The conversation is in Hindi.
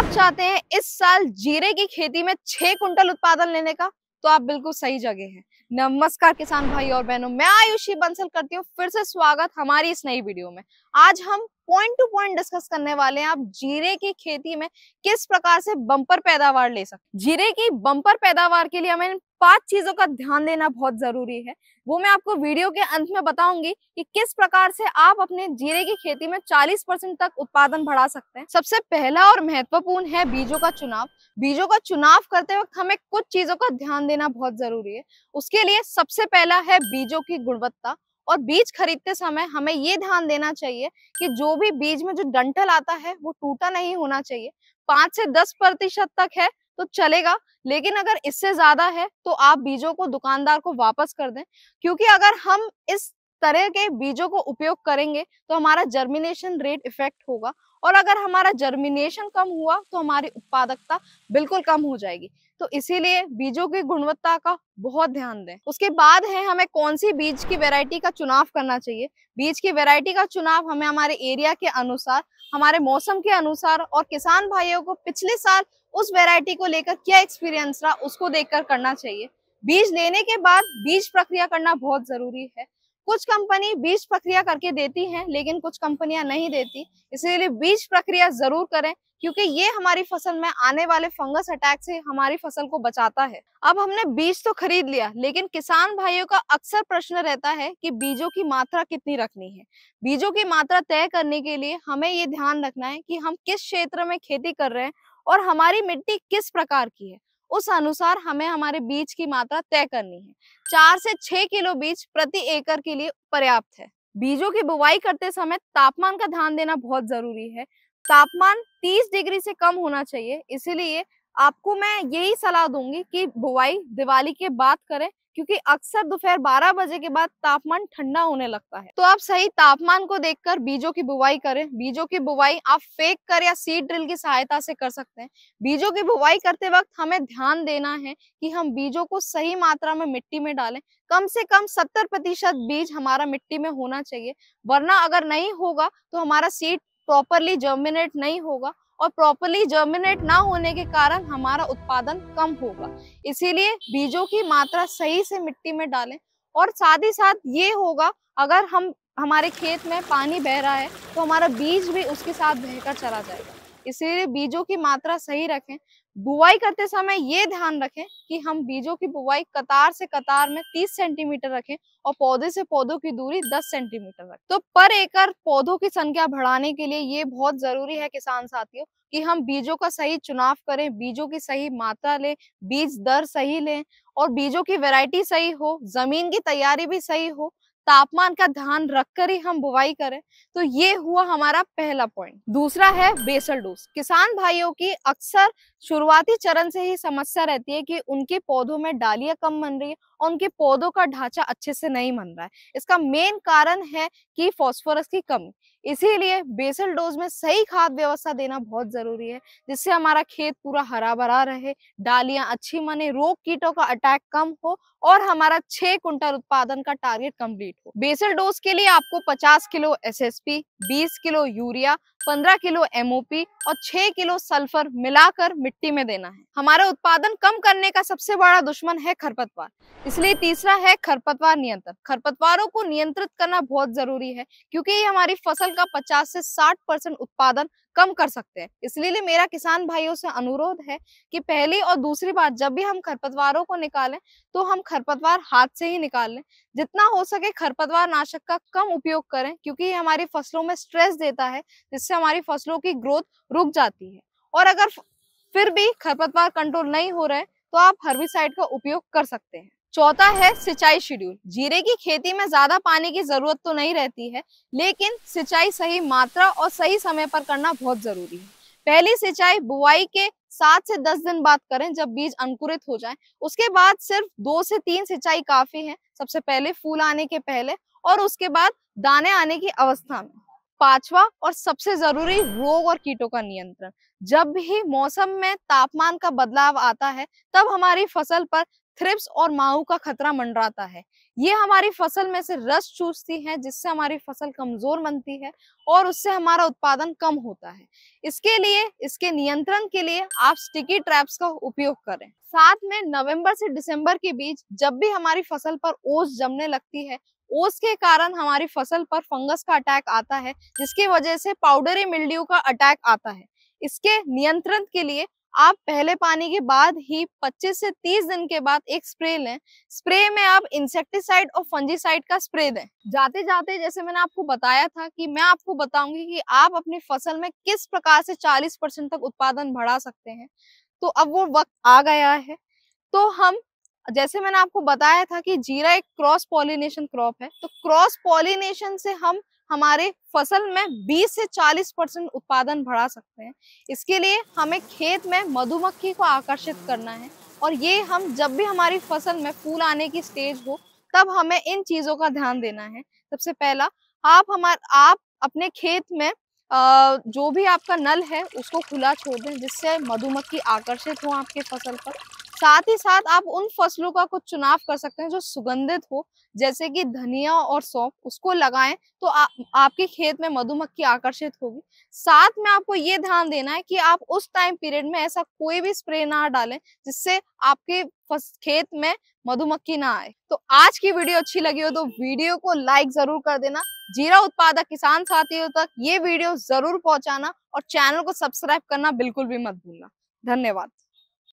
आप चाहते हैं इस साल जीरे की खेती में 6 कुंटल उत्पादन लेने का, तो आप बिल्कुल सही जगह हैं। नमस्कार किसान भाई और बहनों, मैं आयुषी बंसल करती हूँ फिर से स्वागत हमारी इस नई वीडियो में। आज हम पॉइंट टू पॉइंट डिस्कस करने वाले हैं, आप जीरे की खेती में किस प्रकार से बम्पर पैदावार ले सकते। जीरे की बम्पर पैदावार के लिए हमें 5 चीजों का ध्यान देना बहुत जरूरी है। वो मैं आपको वीडियो के अंत में बताऊंगी कि किस प्रकार से आप अपने जीरे की खेती में 40% तक उत्पादन बढ़ा सकते हैं। सबसे पहला और महत्वपूर्ण है बीजों का चुनाव। बीजों का चुनाव करते वक्त हमें कुछ चीजों का ध्यान देना बहुत जरूरी है। उसके लिए सबसे पहला है बीजों की गुणवत्ता। और बीज खरीदते समय हमें ये ध्यान देना चाहिए कि जो भी बीज में जो डंठल आता है वो टूटा नहीं होना चाहिए। 5 से 10% तक है तो चलेगा, लेकिन अगर इससे ज्यादा है तो आप बीजों को दुकानदार को वापस कर दें, क्योंकि अगर हम इस तरह के बीजों को उपयोग करेंगे तो हमारा जर्मिनेशन रेट इफेक्ट होगा, और अगर हमारा जर्मिनेशन कम हुआ तो हमारी उत्पादकता बिल्कुल कम हो जाएगी। तो इसीलिए बीजों की गुणवत्ता का बहुत ध्यान दें। उसके बाद है हमें कौन सी बीज की वैरायटी का चुनाव करना चाहिए। बीज की वैरायटी का चुनाव हमें हमारे एरिया के अनुसार, हमारे मौसम के अनुसार और किसान भाइयों को पिछले साल उस वैरायटी को लेकर क्या एक्सपीरियंस रहा उसको देखकर करना चाहिए। बीज लेने के बाद बीज प्रक्रिया करना बहुत जरूरी है। कुछ कंपनी बीज प्रक्रिया करके देती हैं, लेकिन कुछ कंपनियां नहीं देती, इसीलिए बीज प्रक्रिया जरूर करें, क्योंकि ये हमारी फसल में आने वाले फंगस अटैक से हमारी फसल को बचाता है। अब हमने बीज तो खरीद लिया, लेकिन किसान भाइयों का अक्सर प्रश्न रहता है कि बीजों की मात्रा कितनी रखनी है। बीजों की मात्रा तय करने के लिए हमें ये ध्यान रखना है कि हम किस क्षेत्र में खेती कर रहे हैं और हमारी मिट्टी किस प्रकार की है, उस अनुसार हमें हमारे बीज की मात्रा तय करनी है। 4 से 6 किलो बीज प्रति एकड़ के लिए पर्याप्त है। बीजों की बुवाई करते समय तापमान का ध्यान देना बहुत जरूरी है। तापमान 30 डिग्री से कम होना चाहिए, इसीलिए आपको मैं यही सलाह दूंगी कि बुवाई दिवाली के बाद करें, क्योंकि अक्सर दोपहर 12 बजे के बाद तापमान ठंडा होने लगता है। तो आप सही तापमान को देखकर बीजों की बुवाई करें। बीजों की बुवाई आप फेंक कर या सीड ड्रिल की सहायता से कर सकते हैं। बीजों की बुवाई करते वक्त हमें ध्यान देना है कि हम बीजों को सही मात्रा में मिट्टी में डालें। कम से कम 70% बीज हमारा मिट्टी में होना चाहिए, वरना अगर नहीं होगा तो हमारा सीड प्रॉपरली जर्मिनेट नहीं होगा, और प्रॉपरली जर्मिनेट ना होने के कारण हमारा उत्पादन कम होगा। इसीलिए बीजों की मात्रा सही से मिट्टी में डालें। और साथ ही साथ ये होगा, अगर हमारे खेत में पानी बह रहा है तो हमारा बीज भी उसके साथ बहकर चला जाएगा। इसीलिए बीजों की मात्रा सही रखें। बुवाई करते समय ये ध्यान रखें कि हम बीजों की बुवाई कतार से कतार में 30 सेंटीमीटर रखें और पौधे से पौधों की दूरी 10 सेंटीमीटर रखें। तो पर एकड़ पौधों की संख्या बढ़ाने के लिए ये बहुत जरूरी है किसान साथियों कि हम बीजों का सही चुनाव करें, बीजों की सही मात्रा लें, बीज दर सही लें, और बीजों की वैरायटी सही हो, जमीन की तैयारी भी सही हो, तापमान का ध्यान रखकर ही हम बुवाई करें। तो ये हुआ हमारा पहला पॉइंट। दूसरा है बेसल डोज। किसान भाइयों की अक्सर शुरुआती चरण से ही समस्या रहती है कि उनके पौधों में डालियां कम बन रही है और उनके पौधों का ढांचा अच्छे से नहीं बन रहा है। इसका मेन कारण है कि फास्फोरस की कमी। इसीलिए बेसल डोज में सही खाद व्यवस्था देना बहुत जरूरी है, जिससे हमारा खेत पूरा हरा भरा रहे, डालियां अच्छी बने, रोग कीटों का अटैक कम हो और हमारा 6 कुंटल उत्पादन का टारगेट कंप्लीट हो। बेसल डोज के लिए आपको 50 kilo SSP, 20 kilo urea, 15 kilo MOP और 6 किलो सल्फर मिलाकर मिट्टी में देना है। हमारा उत्पादन कम करने का सबसे बड़ा दुश्मन है खरपतवार, इसलिए तीसरा है खरपतवार नियंत्रण। खरपतवारों को नियंत्रित करना बहुत जरूरी है, क्योंकि ये हमारी फसल का 50 से 60% उत्पादन कम कर सकते हैं। इसलिए मेरा किसान भाइयों से अनुरोध है कि पहली और दूसरी बार जब भी हम खरपतवारों को निकालें तो हम खरपतवार हाथ से ही निकाल लें। जितना हो सके खरपतवार नाशक का कम उपयोग करें, क्योंकि ये हमारी फसलों में स्ट्रेस देता है, जिससे हमारी फसलों की ग्रोथ रुक जाती है। और अगर फिर भी खरपतवार कंट्रोल नहीं हो रहे तो आप हर्बिसाइड का उपयोग कर सकते हैं। चौथा है सिंचाई शेड्यूल। जीरे की खेती में ज्यादा पानी की जरूरत तो नहीं रहती है, लेकिन सिंचाई सही मात्रा और सही समय पर करना बहुत जरूरी है। पहली सिंचाई बुआई के 7 से 10 दिन बाद करें, जब बीज अंकुरित हो जाएं। उसके बाद सिर्फ 2 से 3 सिंचाई काफी है। सबसे पहले फूल आने के पहले और उसके बाद दाने आने की अवस्था में। पांचवा और सबसे जरूरी, रोग और कीटों का नियंत्रण। जब भी मौसम में तापमान का बदलाव आता है तब हमारी फसल पर थ्रिप्स और माहू का खतरा मंडराता है। ये हमारी फसल में से रस चूसती हैं, जिससे हमारी फसल कमजोर बनती है और उससे हमारा उत्पादन कम होता है। इसके नियंत्रण के लिए आप स्टिकी ट्रैप्स का उपयोग करें। साथ में नवंबर से दिसंबर के बीच जब भी हमारी फसल पर ओस जमने लगती है, ओस के कारण हमारी फसल पर फंगस का अटैक आता है, जिसकी वजह से पाउडरी मिल्ड्यू का अटैक आता है। इसके नियंत्रण के लिए आप पहले पानी के बाद ही 25 से 30 दिन के बाद एक स्प्रे लें। स्प्रे में आप इंसेक्टिसाइड और फंजीसाइड का स्प्रे दें। जाते जाते जैसे मैंने आपको बताया था कि मैं आपको बताऊंगी कि आप अपनी फसल में किस प्रकार से 40% तक उत्पादन बढ़ा सकते हैं। तो अब वो वक्त आ गया है। तो हम, जैसे मैंने आपको बताया था कि जीरा एक क्रॉस पॉलिनेशन क्रॉप है, तो क्रॉस पॉलिनेशन से हम हमारे फसल में 20 से 40% उत्पादन बढ़ा सकते हैं। इसके लिए हमें खेत में मधुमक्खी को आकर्षित करना है, और ये हम जब भी हमारी फसल में फूल आने की स्टेज हो तब हमें इन चीजों का ध्यान देना है। सबसे पहला, आप अपने खेत में जो भी आपका नल है उसको खुला छोड़ दें, जिससे मधुमक्खी आकर्षित हो आपके फसल पर। साथ ही साथ आप उन फसलों का कुछ चुनाव कर सकते हैं जो सुगंधित हो, जैसे कि धनिया और सौंफ, उसको लगाएं तो आपके खेत में मधुमक्खी आकर्षित होगी। साथ में आपको ये ध्यान देना है कि आप उस टाइम पीरियड में ऐसा कोई भी स्प्रे ना डालें जिससे आपके खेत में मधुमक्खी ना आए। तो आज की वीडियो अच्छी लगी हो तो वीडियो को लाइक जरूर कर देना। जीरा उत्पादक किसान साथियों तक ये वीडियो जरूर पहुंचाना और चैनल को सब्सक्राइब करना बिल्कुल भी मत भूलना। धन्यवाद।